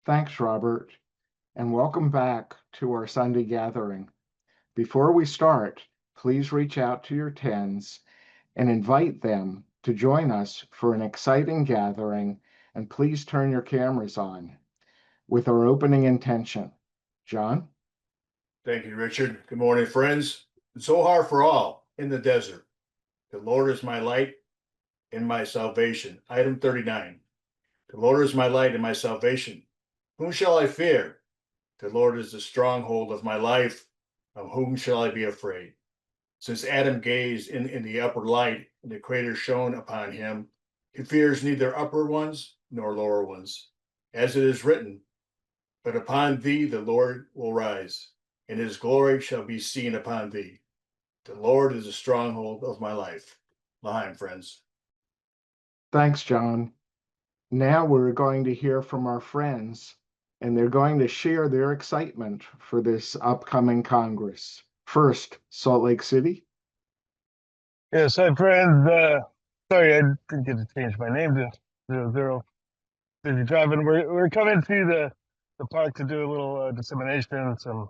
Thanks, Robert, and welcome back to our Sunday gathering. Before we start, please reach out to your tens and invite them to join us for an exciting gathering, and please turn your cameras on with our opening intention. John? Thank you, Richard. Good morning, friends. It's so hard for all in the desert. The Lord is my light and my salvation. Item 39. The Lord is my light and my salvation. Whom shall I fear? The Lord is the stronghold of my life. Of whom shall I be afraid? Since Adam gazed in the upper light, and the crater shone upon him, he fears neither upper ones nor lower ones. As it is written, but upon thee the Lord will rise, and his glory shall be seen upon thee. The Lord is the stronghold of my life. L'chaim, friends. Thanks, John. Now we're going to hear from our friends, and they're going to share their excitement for this upcoming Congress. First, Salt Lake City. Yes, hi friends. Sorry, I didn't get to change my name to 00. Busy driving. We're coming to the park to do a little dissemination, some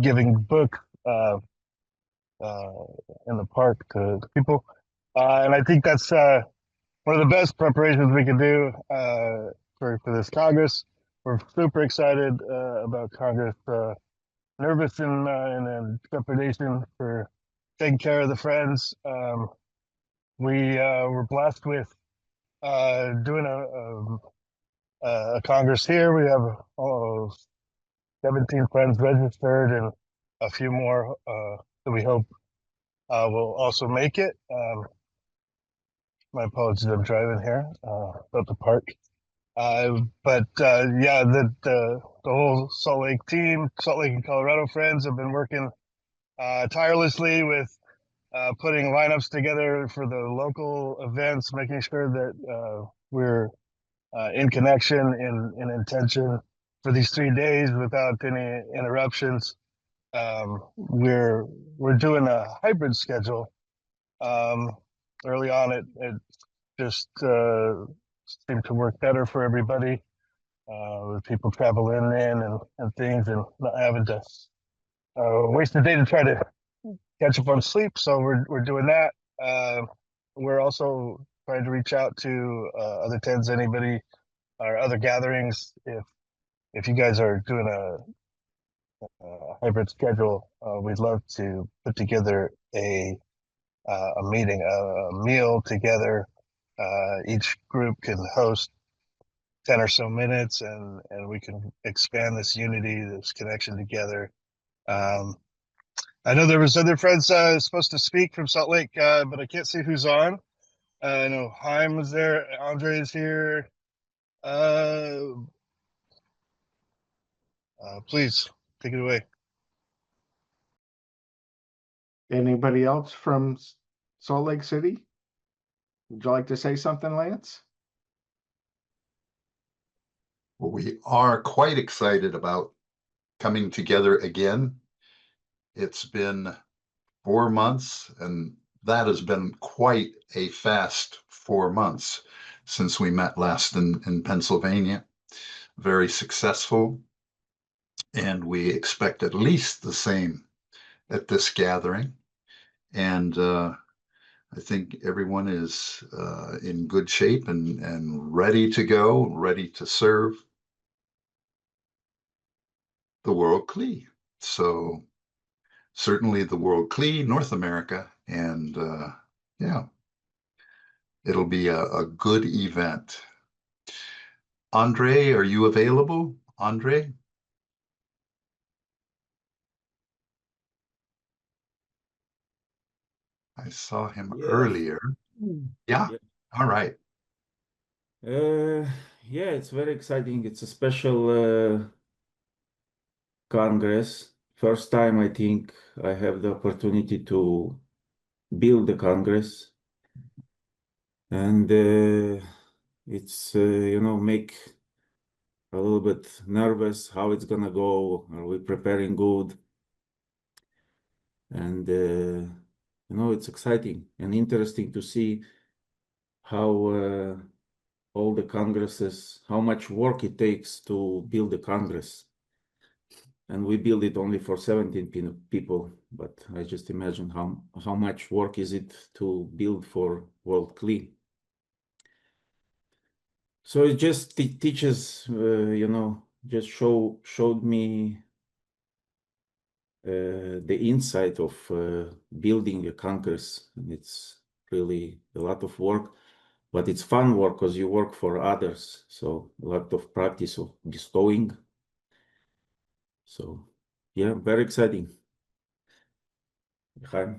giving book in the park to people, and I think that's one of the best preparations we can do for this Congress. We're super excited about Congress. Nervous and trepidation for taking care of the friends. We were blessed with doing a Congress here. We have 17 friends registered and a few more that we hope will also make it. My apologies, I'm driving here about the park. But yeah, the whole Salt Lake team, Salt Lake and Colorado friends have been working tirelessly with putting lineups together for the local events, making sure that we're in connection in intention for these 3 days without any interruptions. We're doing a hybrid schedule. Early on, it just seemed to work better for everybody, with people traveling in and things, and not having to waste the day to try to catch up on sleep. So we're doing that. We're also trying to reach out to other tens, anybody, or other gatherings. If you guys are doing a hybrid schedule, we'd love to put together a meeting, a meal together. Each group can host 10 or so minutes, and we can expand this unity, this connection together. I know there was other friends supposed to speak from Salt Lake, but I can't see who's on. I know Haim was there. Andre is here. Please take it away. Anybody else from Salt Lake City? Would you like to say something, Lance? Well, we are quite excited about coming together again. It's been 4 months, and that has been quite a fast 4 months since we met last in Pennsylvania. Very successful, and we expect at least the same at this gathering. And I think everyone is in good shape and ready to go, ready to serve the World CLE. So certainly the World CLE, North America, and yeah, it'll be a good event. Andre, are you available? Andre? I saw him earlier. Yeah, all right. Yeah, it's very exciting. It's a special Congress. First time I think I have the opportunity to build the Congress. And it's, make a little bit nervous how it's gonna go. Are we preparing good? And, it's exciting and interesting to see how all the congresses, how much work it takes to build a congress. And we build it only for 17 people, but I just imagine how much work is it to build for World CLI. So it just teaches, just showed me the insight of building a congress. And it's really a lot of work, but it's fun work because you work for others. So a lot of practice of bestowing. So yeah, very exciting. Hi.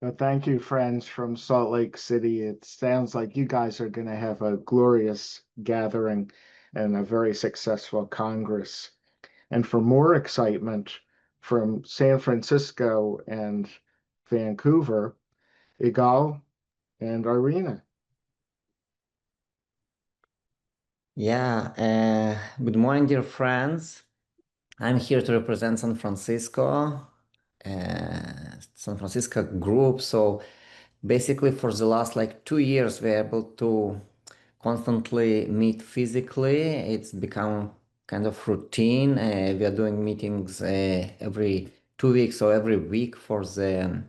Well, thank you, friends from Salt Lake City. It sounds like you guys are going to have a glorious gathering and a very successful Congress. And for more excitement from San Francisco and Vancouver, Igal and Irina. Yeah, good morning, dear friends. I'm here to represent San Francisco group. So basically for the last like 2 years, we're able to constantly meet physically. It's become kind of routine. We are doing meetings every 2 weeks or every week for the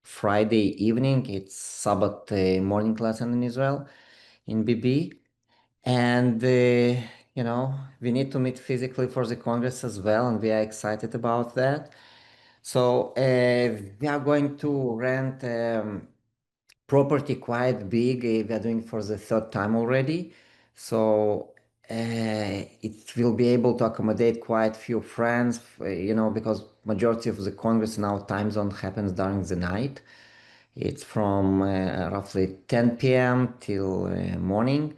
Friday evening. It's Sabbath morning lesson in Israel, in BB. And, we need to meet physically for the Congress as well, and we are excited about that. So we are going to rent property quite big. We are doing for the third time already. So it will be able to accommodate quite few friends, because majority of the Congress in our time zone happens during the night. It's from roughly 10 p.m. till morning.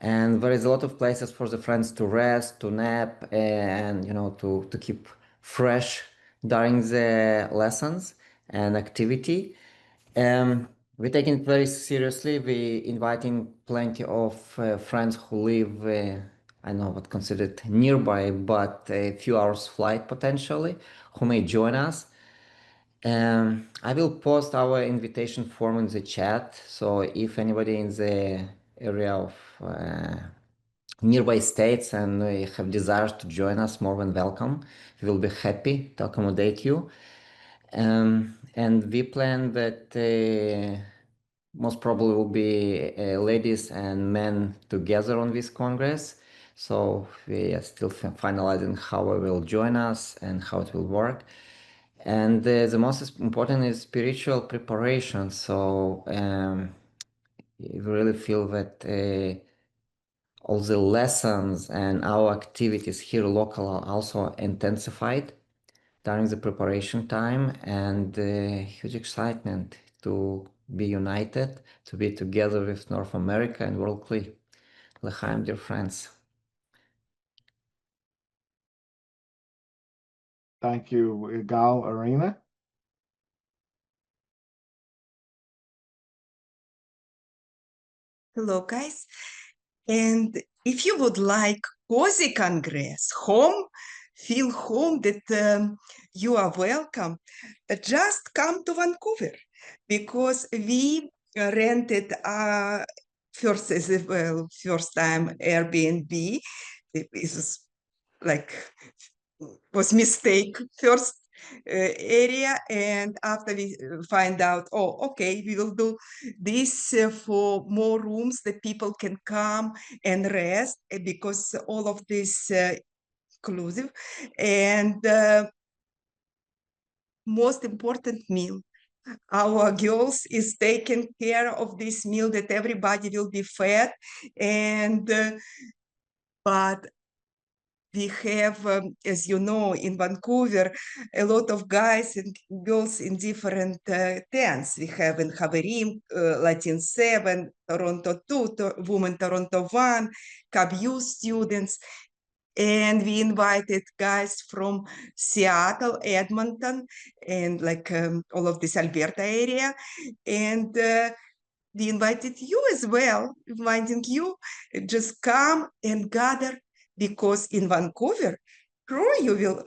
And there is a lot of places for the friends to rest, to nap, and to keep fresh during the lessons and activity. We're taking it very seriously. We're inviting plenty of friends who live, I know what considered nearby, but a few hours flight potentially, who may join us. I will post our invitation form in the chat. So if anybody in the area of nearby states and have desires to join us, more than welcome. We will be happy to accommodate you. And we plan that most probably will be ladies and men together on this Congress. So we are still finalizing how we will join us and how it will work. And the most important is spiritual preparation. So we really feel that all the lessons and our activities here local are also intensified during the preparation time, and huge excitement to be united, to be together with North America and World CLI. L'chaim, dear friends. Thank you, Igal, Irina. Hello, guys. And if you would like cozy Congress, feel home that you are welcome, just come to Vancouver, because we rented first time Airbnb. It was mistake first area, and after we find out, oh, okay, we will do this for more rooms that people can come and rest, because all of this inclusive. And most important meal, our girls is taking care of this meal, that everybody will be fed. And but we have, as you know, in Vancouver, a lot of guys and girls in different tents. We have in Haverim, Latin 7, Toronto 2, Women Toronto 1, CABU students. And we invited guys from Seattle, Edmonton, and all of this Alberta area. And we invited you as well, inviting you, just come and gather, because in Vancouver, sure, you will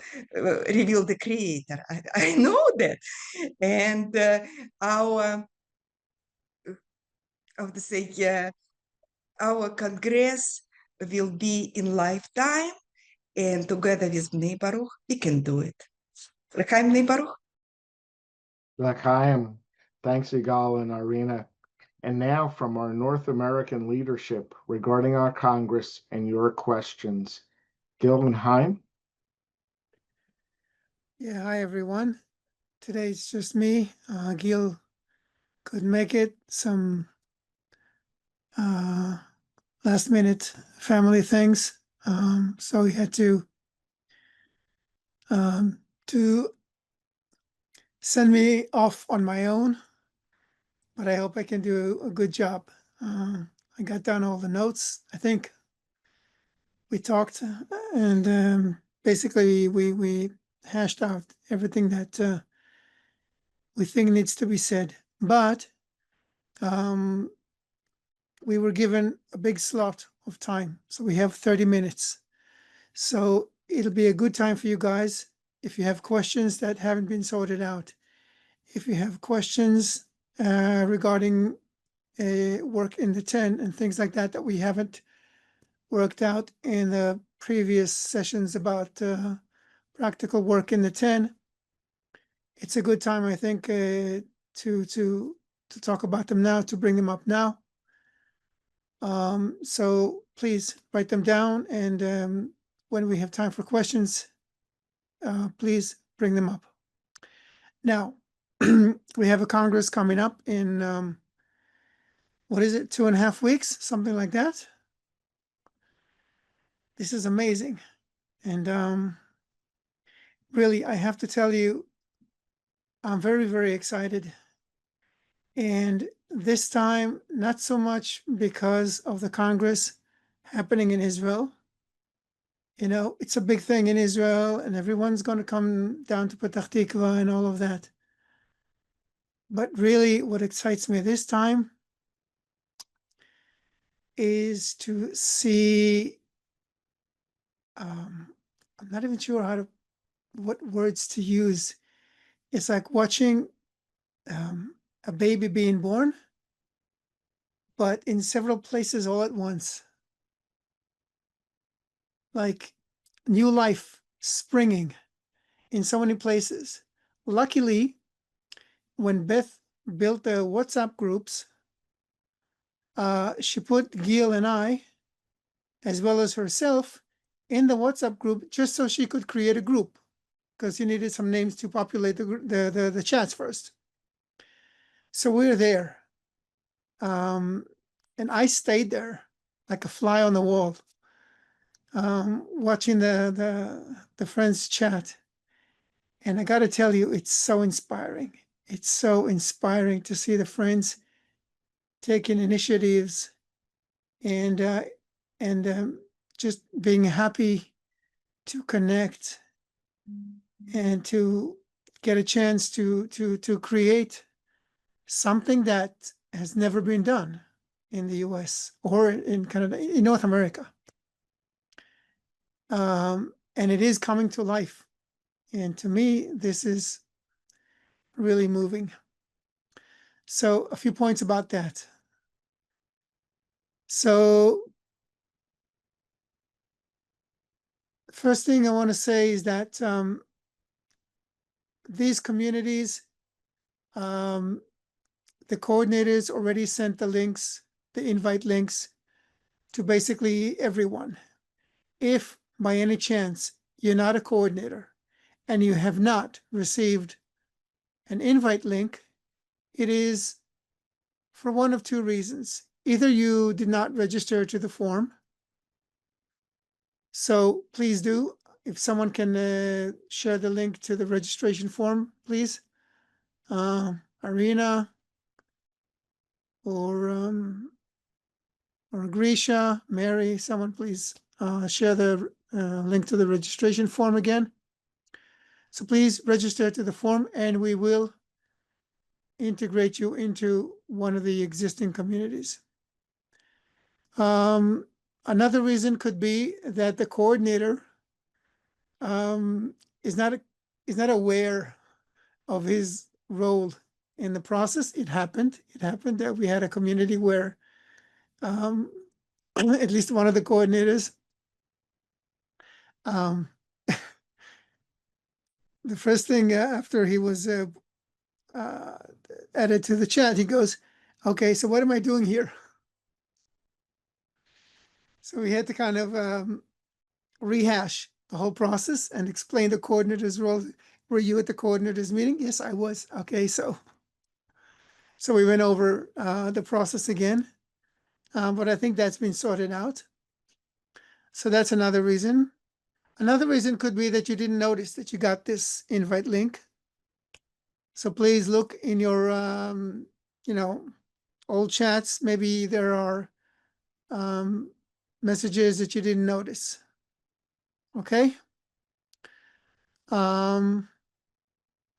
reveal the creator. I know that. And how to say, our Congress will be in lifetime, and together with Bnei Baruch, we can do it. L'chaim Bnei Baruch. L'chaim. Thanks, Igal and Irina. And now from our North American leadership regarding our Congress and your questions. Gilman Heim. Yeah, hi everyone. Today it's just me. Gil couldn't make it. Some last minute family things. So he had to send me off on my own. But I hope I can do a good job. I got down all the notes. I think we talked and basically we hashed out everything that we think needs to be said. But we were given a big slot of time. So we have 30 minutes. So it'll be a good time for you guys if you have questions that haven't been sorted out. If you have questions regarding work in the 10 and things like that we haven't worked out in the previous sessions about practical work in the 10, it's a good time, I think, to talk about them now, to bring them up now. So please write them down, and when we have time for questions, please bring them up. Now, we have a Congress coming up in, what is it, 2.5 weeks, something like that. This is amazing. And really, I have to tell you, I'm very, very excited. And this time, not so much because of the Congress happening in Israel. You know, it's a big thing in Israel, and everyone's going to come down to Petach Tikva and all of that. But really, what excites me this time is to see, I'm not even sure what words to use. It's like watching a baby being born, but in several places all at once. Like new life springing in so many places. Luckily, when Beth built the WhatsApp groups, she put Gil and I, as well as herself, in the WhatsApp group just so she could create a group, because she needed some names to populate the chats first. So we're there. And I stayed there like a fly on the wall, watching the friends chat. And I got to tell you, it's so inspiring. It's so inspiring to see the friends taking initiatives and just being happy to connect and to get a chance to create something that has never been done in the US or in Canada, in North America. And it is coming to life. And to me, this is really moving. So a few points about that. So first thing I want to say is that these communities, the coordinators already sent the links, the invite links to basically everyone. If by any chance you're not a coordinator and you have not received an invite link, it is for one of two reasons. Either you did not register to the form, so please do. If someone can share the link to the registration form, please. Arina or Grisha, Mary, someone please share the link to the registration form again. So please register to the form and we will integrate you into one of the existing communities. Another reason could be that the coordinator is not aware of his role in the process. It happened that we had a community where at least one of the coordinators, the first thing after he was added to the chat, he goes, okay, so what am I doing here? So we had to kind of rehash the whole process and explain the coordinator's role. Were you at the coordinator's meeting? Yes, I was. Okay, so we went over the process again, but I think that's been sorted out. So that's another reason. Another reason could be that you didn't notice that you got this invite link. So please look in your, old chats. Maybe there are messages that you didn't notice. Okay.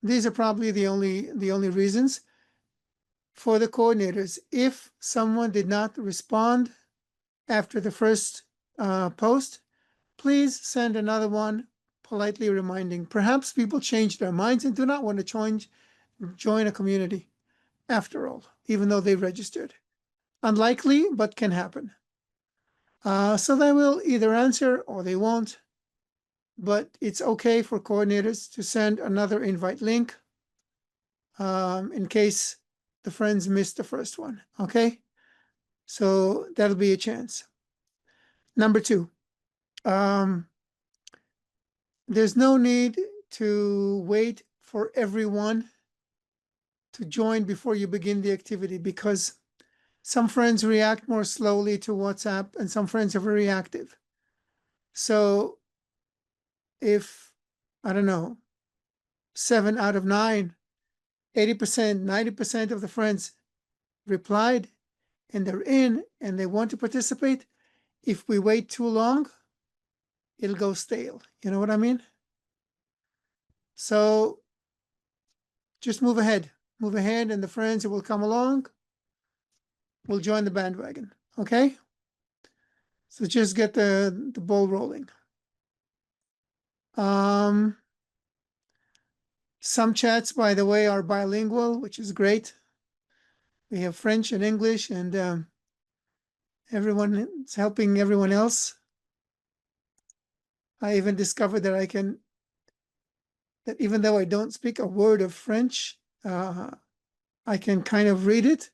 These are probably the only reasons. For the coordinators, if someone did not respond after the first post, please send another one politely reminding. Perhaps people change their minds and do not want to join a community after all, even though they registered. Unlikely, but can happen. So they will either answer or they won't, but it's okay for coordinators to send another invite link in case the friends missed the first one, okay? So that'll be a chance. Number 2, there's no need to wait for everyone to join before you begin the activity, because some friends react more slowly to WhatsApp and some friends are very active. So if, I don't know, 7 out of 9, 80%, 90% of the friends replied and they're in and they want to participate, if we wait too long, it'll go stale. You know what I mean? So just move ahead and the friends who will come along will join the bandwagon. Okay? So just get the ball rolling. Some chats, by the way, are bilingual, which is great. We have French and English, and everyone is helping everyone else. I even discovered that that even though I don't speak a word of French, I can kind of read it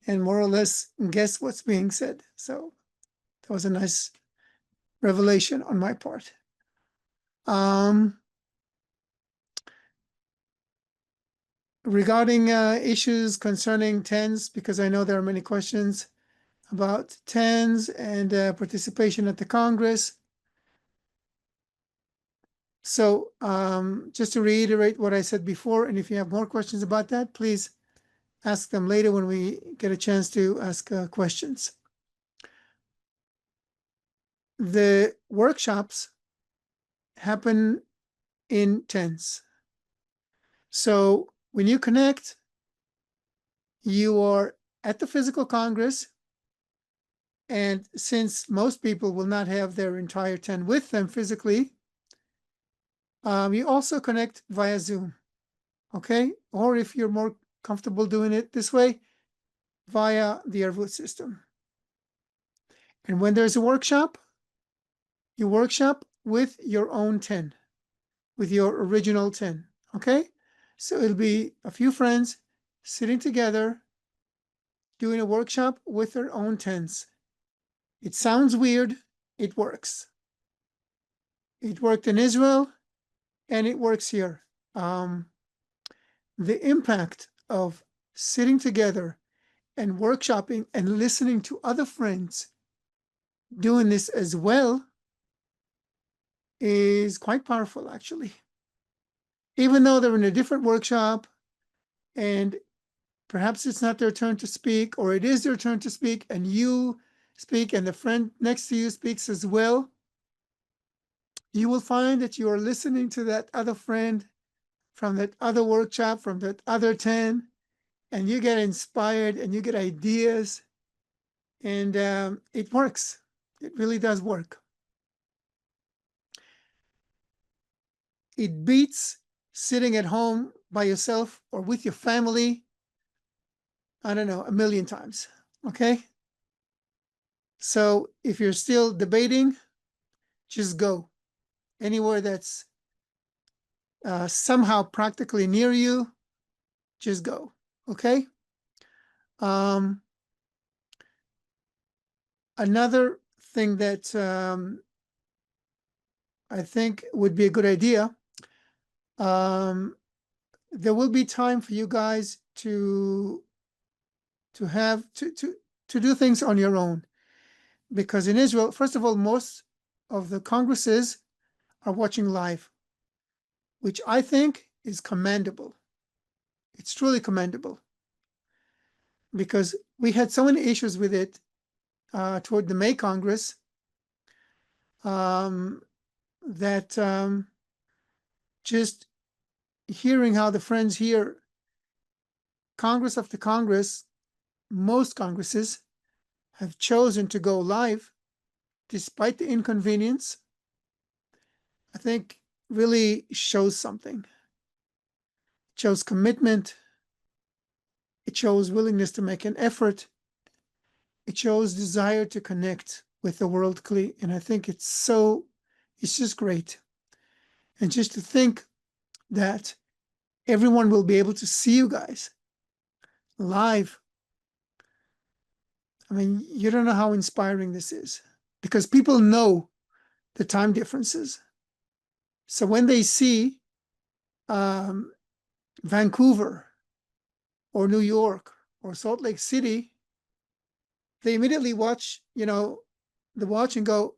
and more or less guess what's being said. So that was a nice revelation on my part. Regarding issues concerning TENS, because I know there are many questions about TENS and participation at the Congress. So just to reiterate what I said before, and if you have more questions about that, please ask them later when we get a chance to ask questions. The workshops happen in TENS. So when you connect, you are at the physical Congress, and since most people will not have their entire 10 with them physically, you also connect via Zoom, okay? Or if you're more comfortable doing it this way, via the Arvut system. And when there's a workshop, you workshop with your own 10, with your original 10, okay? So it'll be a few friends sitting together doing a workshop with their own 10s. It sounds weird, it works. It worked in Israel, and it works here. The impact of sitting together and workshopping and listening to other friends doing this as well is quite powerful, actually. Even though they're in a different workshop and perhaps it's not their turn to speak, or it is their turn to speak and you speak and the friend next to you speaks as well, you will find that you are listening to that other friend from that other workshop, from that other 10, and you get inspired and you get ideas, and it works. It really does work. It beats sitting at home by yourself or with your family I don't know, 1,000,000 times. Okay? So if you're still debating, just go anywhere that's somehow practically near you. Just go. Okay? Another thing that I think would be a good idea, there will be time for you guys to do things on your own. Because in Israel, first of all, most of the congresses are watching live, which I think is commendable. It's truly commendable. Because we had so many issues with it toward the May Congress that just hearing how the friends here, Congress after Congress, most Congresses have chosen to go live despite the inconvenience, I think really shows something. It shows commitment. It shows willingness to make an effort. It shows desire to connect with the world clearly. And I think it's just great. And just to think that everyone will be able to see you guys live. I mean, you don't know how inspiring this is, because people know the time differences. So when they see Vancouver or New York or Salt Lake City, they immediately watch, the watch and go,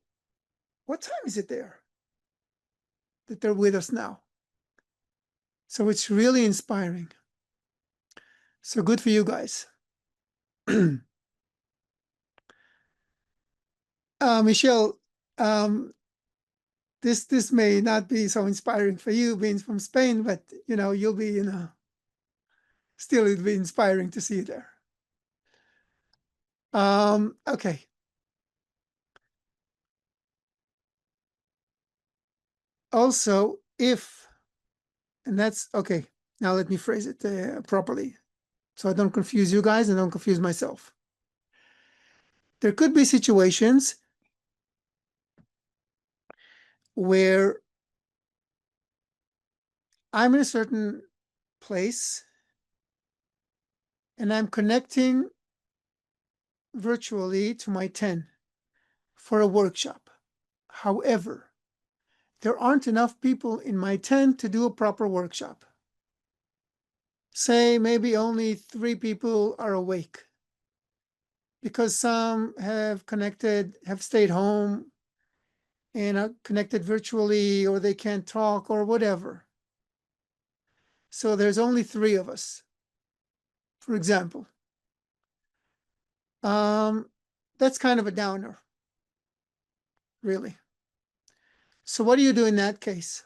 what time is it there that they're with us now? So it's really inspiring. So good for you guys. Michelle, this may not be so inspiring for you being from Spain, but you'll be, still it'll be inspiring to see you there. Okay. Also, and that's okay. Now let me phrase it properly, so I don't confuse you guys and don't confuse myself. There could be situations where I'm in a certain place and I'm connecting virtually to my 10 for a workshop. However, there aren't enough people in my 10 to do a proper workshop. Say maybe only 3 people are awake because some have stayed home and are connected virtually, or they can't talk or whatever. So there's only 3 of us, for example. That's kind of a downer, really. So what do you do in that case?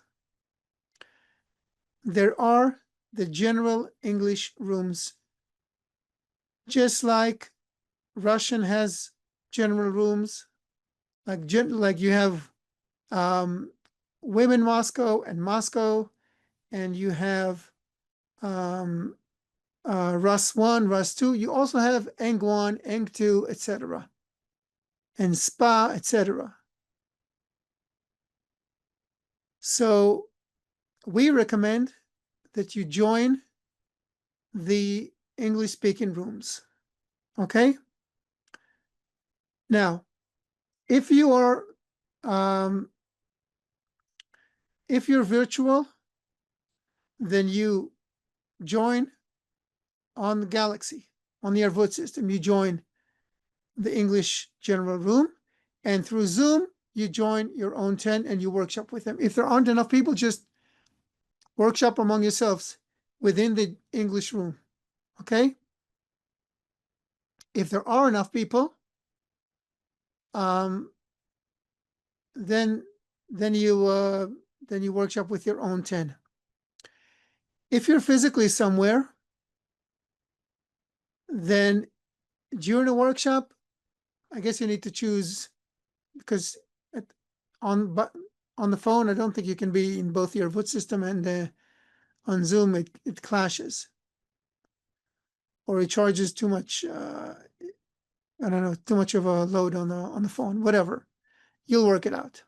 There are the general English rooms, just like Russian has general rooms, like you have Women Moscow and Moscow, and you have Rus 1, Rus 2. You also have Eng 1, Eng 2, etc. and Spa, etc. So we recommend that you join the English-speaking rooms. Okay? Now, if you're virtual, then you join on the Galaxy, on the Arvut system. You join the English general room, and through Zoom, you join your own 10 and you workshop with them. If there aren't enough people, just workshop among yourselves within the English room. Okay? If there are enough people, then you workshop with your own 10. If you're physically somewhere, then during a workshop, I guess you need to choose, because on the phone, I don't think you can be in both your Arvut system and on Zoom, it clashes. or it charges too much, I don't know, too much of a load on the phone, whatever. You'll work it out.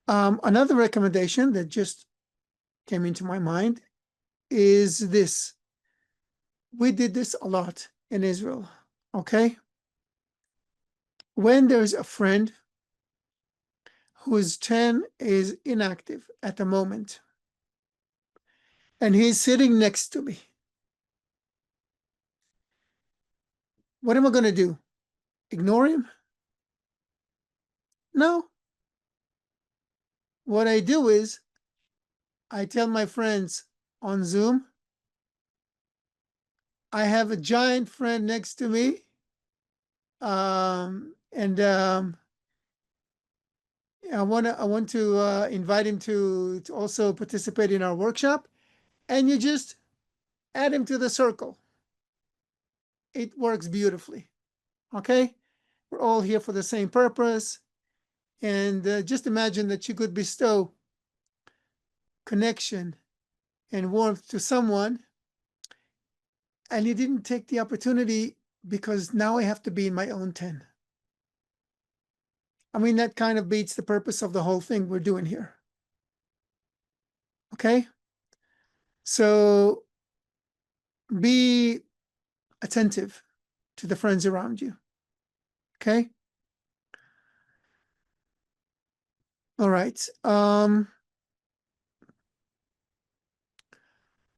Another recommendation that just came into my mind is this. We did this a lot in Israel, okay? When there's a friend whose 10 is inactive at the moment, and he's sitting next to me, what am I going to do? Ignore him? No. What I do is I tell my friends on Zoom, I have a giant friend next to me, and I want to invite him to also participate in our workshop, and you just add him to the circle. It works beautifully. Okay, we're all here for the same purpose, and just imagine that you could bestow connection and warmth to someone, and you didn't take the opportunity because now I have to be in my own 10. I mean, that kind of beats the purpose of the whole thing we're doing here. Okay? So be attentive to the friends around you. Okay? All right.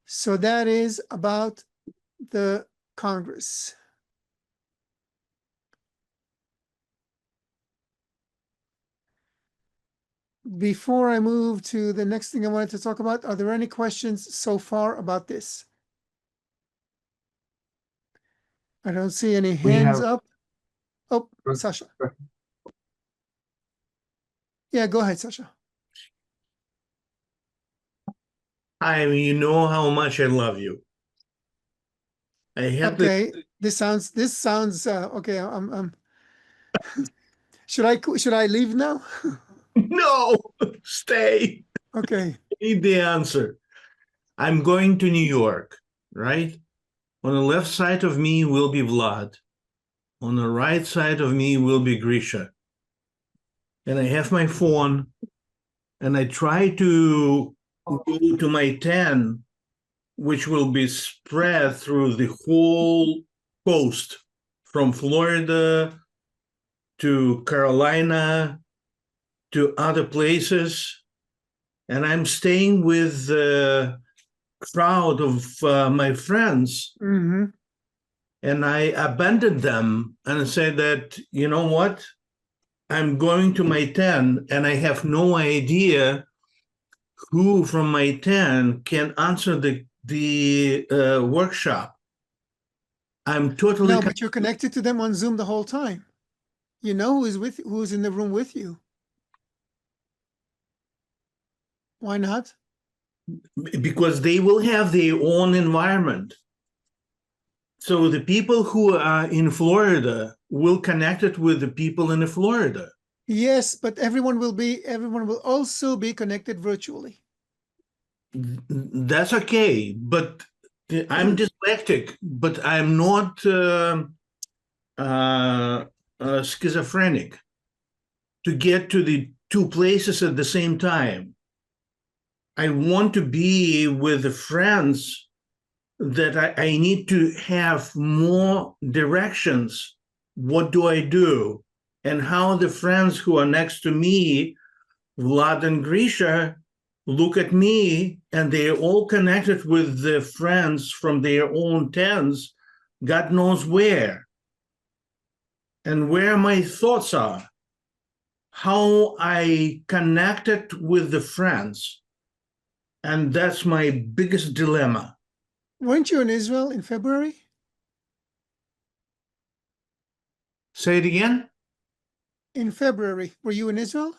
So that is about the Congress. Before I move to the next thing I wanted to talk about, are there any questions so far about this? I don't see any hands up. Oh, Sasha. Yeah, go ahead, Sasha. You know how much I love you. I have Okay, this sounds okay. Should I leave now? No, stay. Okay. I need the answer. I'm going to New York, right? On the left side of me will be Vlad. On the right side of me will be Grisha. And I have my phone, and I try to go to my 10, which will be spread through the whole coast, from Florida to Carolina to other places. And I'm staying with a crowd of my friends. Mm-hmm. And I abandoned them and said that, you know what? I'm going to my 10, and I have no idea who from my 10 can answer the workshop. I'm totally... No, but you're connected to them on Zoom the whole time. You know who's in the room with you. Why not? Because they will have their own environment. So the people who are in Florida will connect it with the people in Florida. Yes, but everyone will also be connected virtually. That's okay, but I'm dyslexic, but I'm not schizophrenic to get to the two places at the same time. I want to be with the friends that I need to have more directions. What do I do? And how the friends who are next to me, Vlad and Grisha, look at me, and they're all connected with the friends from their own 10s, God knows where. And where my thoughts are, how I connected with the friends. And that's my biggest dilemma. Weren't you in Israel in February? Say it again? In February, were you in Israel?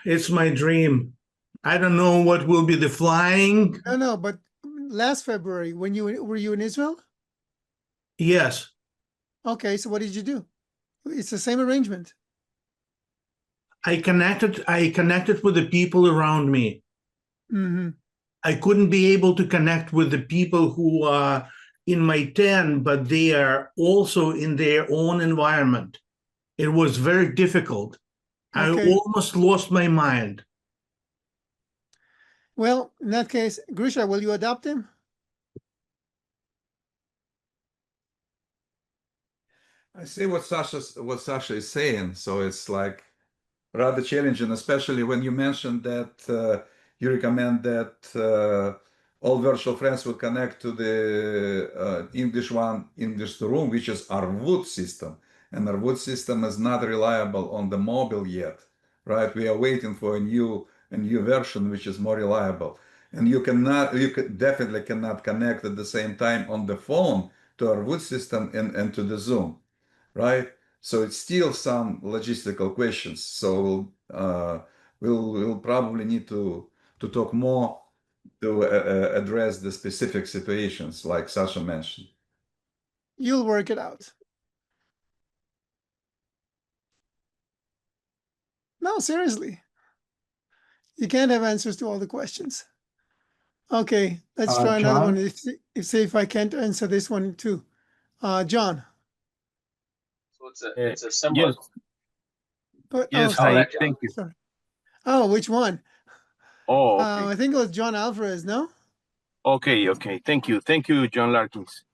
It's my dream. I don't know what will be the flying. No, but last February, were you in Israel? Yes. Okay, so what did you do? It's the same arrangement. I connected with the people around me. Mm-hmm. I couldn't be able to connect with the people who are in my 10, but they are also in their own environment. It was very difficult. I Okay. almost lost my mind. Well, in that case, Grisha, will you adopt him? I see what Sasha is saying. So it's like rather challenging, especially when you mentioned that you recommend that all virtual friends will connect to the English room, which is Arvut system. And Arvut system is not reliable on the mobile yet, right? We are waiting for a new version which is more reliable. And you definitely cannot connect at the same time on the phone to Arvut system and to the Zoom, right? So it's still some logistical questions. So we'll probably need to talk more to address the specific situations like Sasha mentioned. You'll work it out. No, seriously. You can't have answers to all the questions. Okay, let's try another John? one. See if I can't answer this one too. John. So it's a similar. Yes, Oh, yes, sorry. thank you. Sorry. Oh, which one? Oh, okay. I think it was John Alvarez, no? Okay, thank you, John Larkins.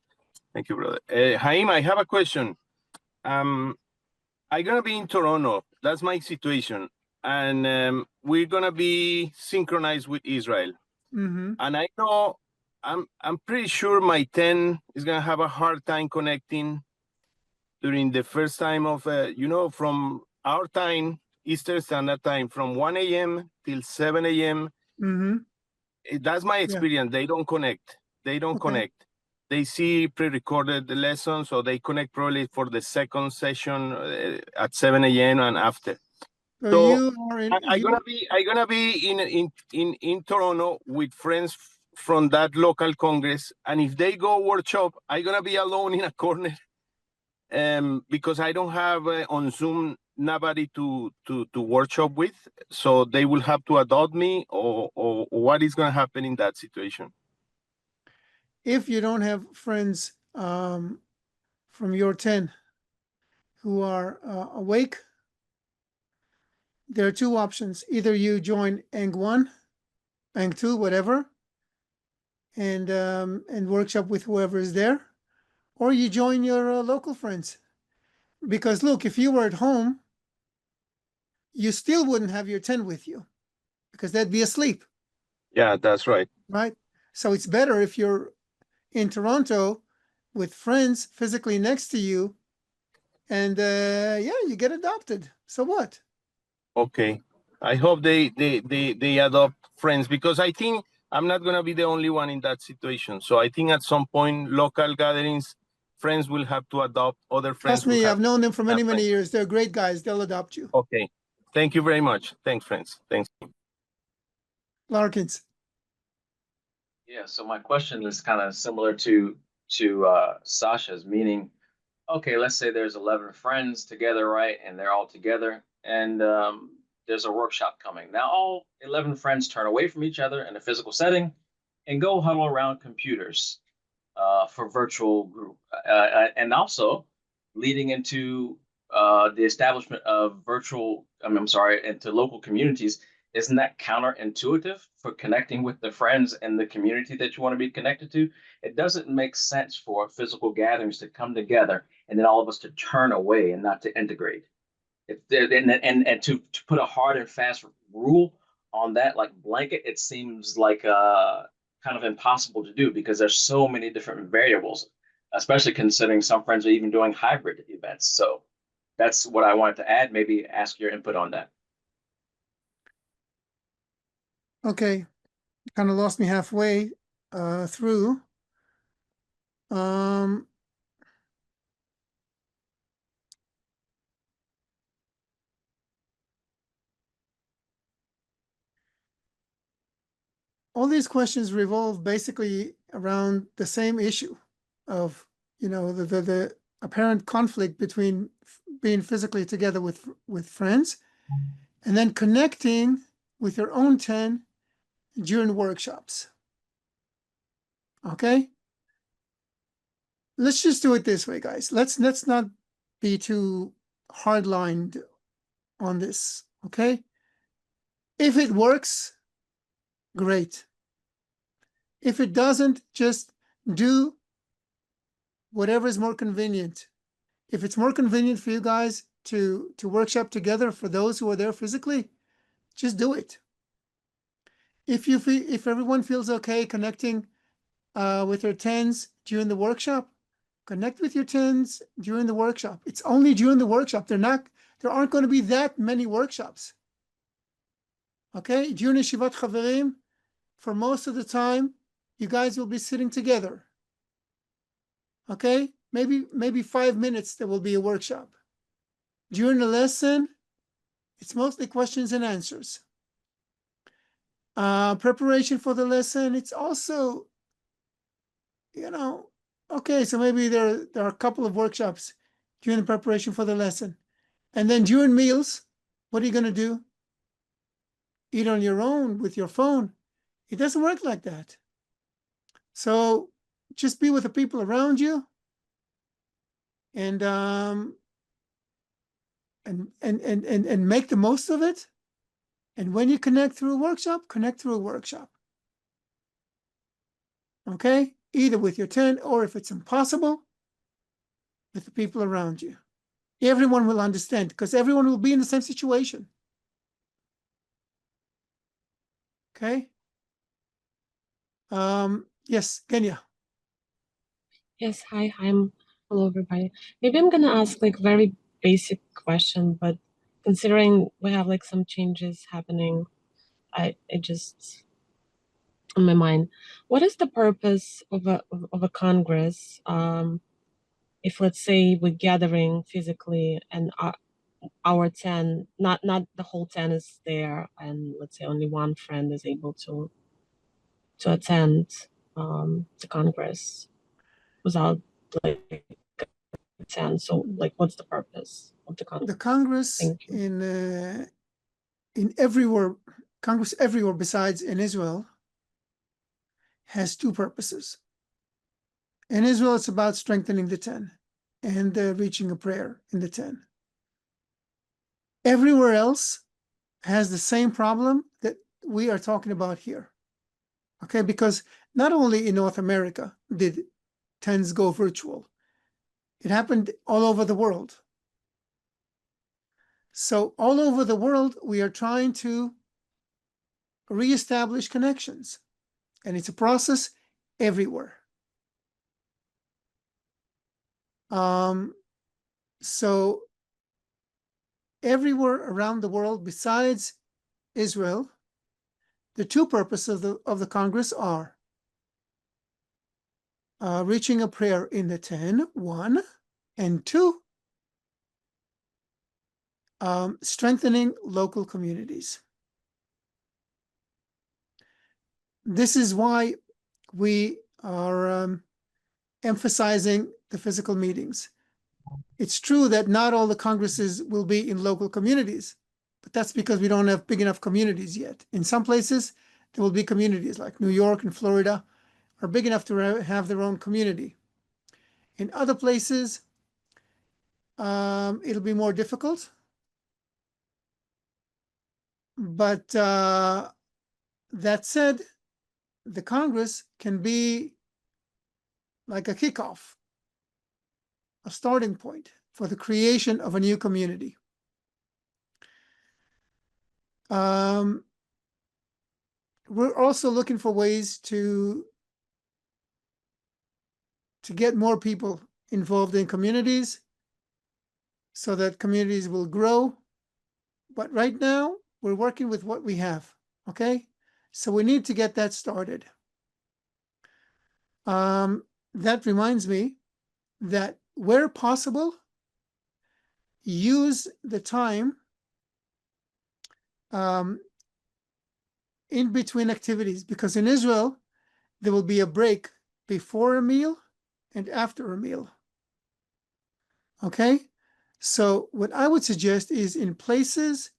Thank you, brother. Haim, I have a question. I'm gonna be in Toronto. That's my situation, and we're gonna be synchronized with Israel. Mm-hmm. And I know I'm pretty sure my 10 is gonna have a hard time connecting during the first time of from our time, Eastern Standard Time, from 1 a.m. till 7 a.m. Mm-hmm. That's my experience. They don't connect. They see pre-recorded lessons, so they connect probably for the second session at 7 a.m. and after. So you are in. I'm gonna be in Toronto with friends from that local congress, and if they go workshop, I'm gonna be alone in a corner, because I don't have on Zoom nobody to workshop with, so they will have to adopt me, or what is gonna happen in that situation? If you don't have friends from your 10 who are awake, there are two options. Either you join Eng 1, Eng 2, whatever, and workshop with whoever is there, or you join your local friends. Because look, if you were at home, you still wouldn't have your 10 with you because they'd be asleep. Yeah, that's right. Right? So it's better if you're in Toronto with friends physically next to you, and you get adopted. So what? Okay. I hope they adopt friends, because I think I'm not gonna be the only one in that situation. So I think at some point, local gatherings, friends will have to adopt other friends. Trust me, I've known them for many, many years. They're great guys. They'll adopt you. Okay. Thank you very much. Thanks, friends. Thanks. Larkins. Yeah, so my question is kind of similar to Sasha's, meaning, okay, let's say there's 11 friends together, right? And they're all together, and there's a workshop coming. Now all 11 friends turn away from each other in a physical setting and go huddle around computers for virtual group. And also leading into the establishment of into local communities. Isn't that counterintuitive for connecting with the friends and the community that you want to be connected to? It doesn't make sense for physical gatherings to come together and then all of us to turn away and not to integrate. And to put a hard and fast rule on that, like blanket, it seems like kind of impossible to do because there's so many different variables, especially considering some friends are even doing hybrid events. So that's what I wanted to add. Maybe ask your input on that. Okay, kind of lost me halfway through. All these questions revolve basically around the same issue of, the apparent conflict between being physically together with friends and then connecting with your own 10 during workshops. Okay? Let's just do it this way, guys. Let's not be too hard-lined on this, okay? If it works, great. If it doesn't, just do whatever is more convenient. If it's more convenient for you guys to workshop together for those who are there physically, just do it. If everyone feels okay connecting with their tens during the workshop, connect with your tens during the workshop. It's only during the workshop. There aren't going to be that many workshops. Okay, during Yeshivat Chaverim, for most of the time, you guys will be sitting together. Okay, maybe 5 minutes there will be a workshop. During the lesson, it's mostly questions and answers. Preparation for the lesson, it's also, okay, so maybe there are a couple of workshops during the preparation for the lesson. And then during meals, what are you going to do? Eat on your own with your phone. It doesn't work like that. So just be with the people around you and make the most of it. And when you connect through a workshop, connect through a workshop. Okay? Either with your 10 or if it's impossible, with the people around you. Everyone will understand because everyone will be in the same situation. Okay? Yes, Kenya. Yes, hi, hello everybody. Maybe I'm gonna ask like very basic question, but considering we have like some changes happening, I just on my mind. What is the purpose of a Congress? If let's say we're gathering physically and our 10, not the whole 10 is there, and let's say only one friend is able to attend the Congress without like 10. So like what's the purpose of the Congress? The Congress in everywhere, Congress everywhere besides in Israel has two purposes. In Israel, it's about strengthening the 10 and reaching a prayer in the 10. Everywhere else has the same problem that we are talking about here. Okay, because not only in North America did 10s go virtual, it happened all over the world. So all over the world, we are trying to reestablish connections, and it's a process everywhere. So everywhere around the world besides Israel, the two purposes of the Congress are reaching a prayer in the 10, one, and two, strengthening local communities. This is why we are emphasizing the physical meetings. It's true that not all the congresses will be in local communities, but that's because we don't have big enough communities yet. In some places, there will be communities like New York and Florida are big enough to have their own community. In other places, it'll be more difficult. But that said, the Congress can be like a kickoff, a starting point for the creation of a new community. We're also looking for ways to get more people involved in communities so that communities will grow. But right now, we're working with what we have, okay? So we need to get that started. That reminds me that where possible, use the time in between activities, because in Israel, there will be a break before a meal and after a meal. Okay? So what I would suggest is in places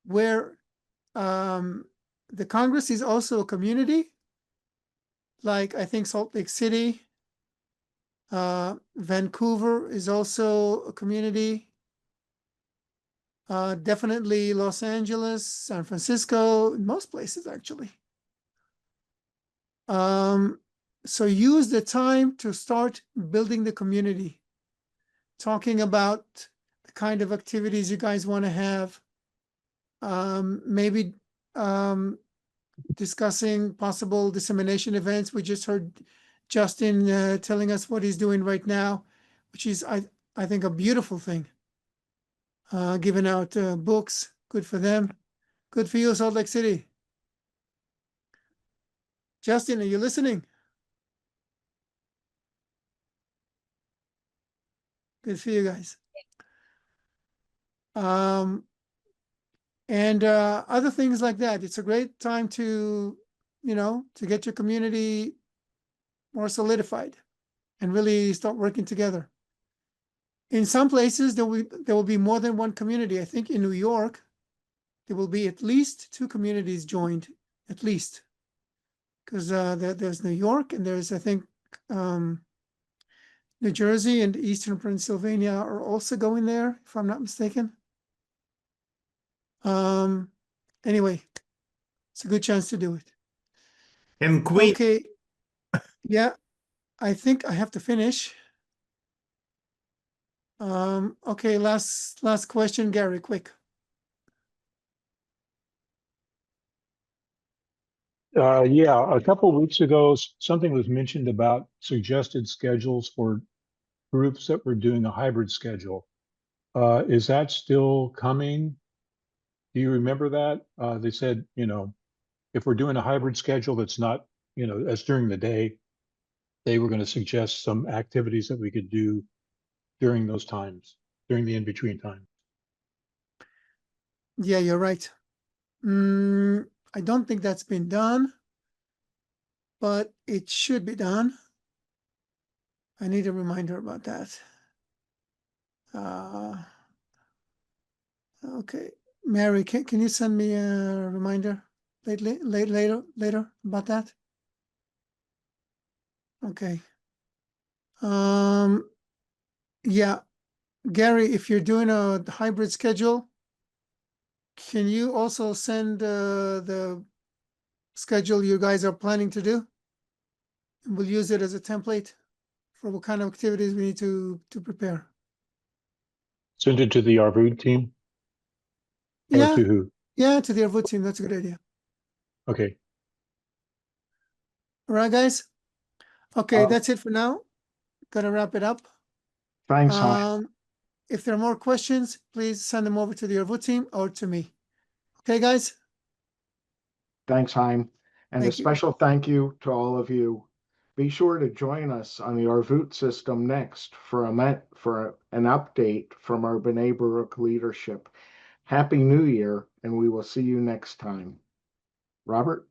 where the Congress is also a community, like I think Salt Lake City. Vancouver is also a community. Definitely Los Angeles, San Francisco, most places actually. So use the time to start building the community, talking about the kind of activities you guys want to have. Maybe discussing possible dissemination events. We just heard Justin telling us what he's doing right now, which is, I think, a beautiful thing. Giving out books, good for them. Good for you, Salt Lake City. Justin, are you listening? Good for you guys. And other things like that. It's a great time to, to get your community more solidified and really start working together. In some places, there will be more than one community. I think in New York, there will be at least 2 communities joined, at least. Because there's New York and there's, I think, New Jersey and Eastern Pennsylvania are also going there, if I'm not mistaken. Anyway, it's a good chance to do it. And Queen. Okay. Yeah, I think I have to finish. Okay, last question, Gary, quick. Yeah, a couple of weeks ago, something was mentioned about suggested schedules for groups that were doing a hybrid schedule. Is that still coming? Do you remember that? They said, if we're doing a hybrid schedule that's not, that's during the day, they were going to suggest some activities that we could do during those times, during the in-between time. Yeah, you're right. I don't think that's been done, but it should be done. I need a reminder about that. Okay, Mary, can you send me a reminder later about that? Okay. Yeah, Gary, if you're doing a hybrid schedule, can you also send the schedule you guys are planning to do? And we'll use it as a template for what kind of activities we need to prepare. Send it to the Arvut team? Yeah. Or to who? Yeah, to the Arvut team. That's a good idea. Okay. All right, guys. Okay, that's it for now. Gotta wrap it up. Thanks, Chaim. If there are more questions, please send them over to the Arvut team or to me. Okay, guys? Thanks, Chaim. And Thank a you. special thank you to all of you. Be sure to join us on the Arvut system next for an update from our B'nai Baruch leadership. Happy New Year, and we will see you next time. Robert?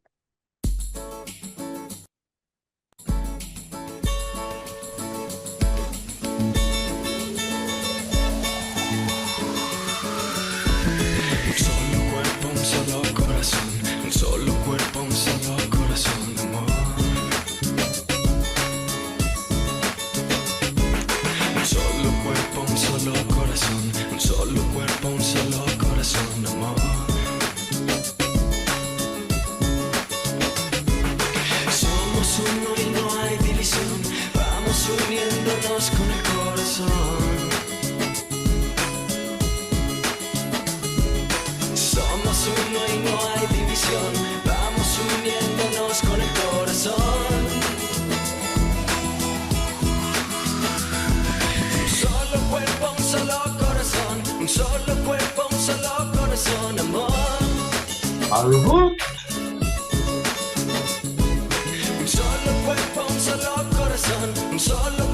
Arvut! Un solo cuerpo, un solo corazón, un solo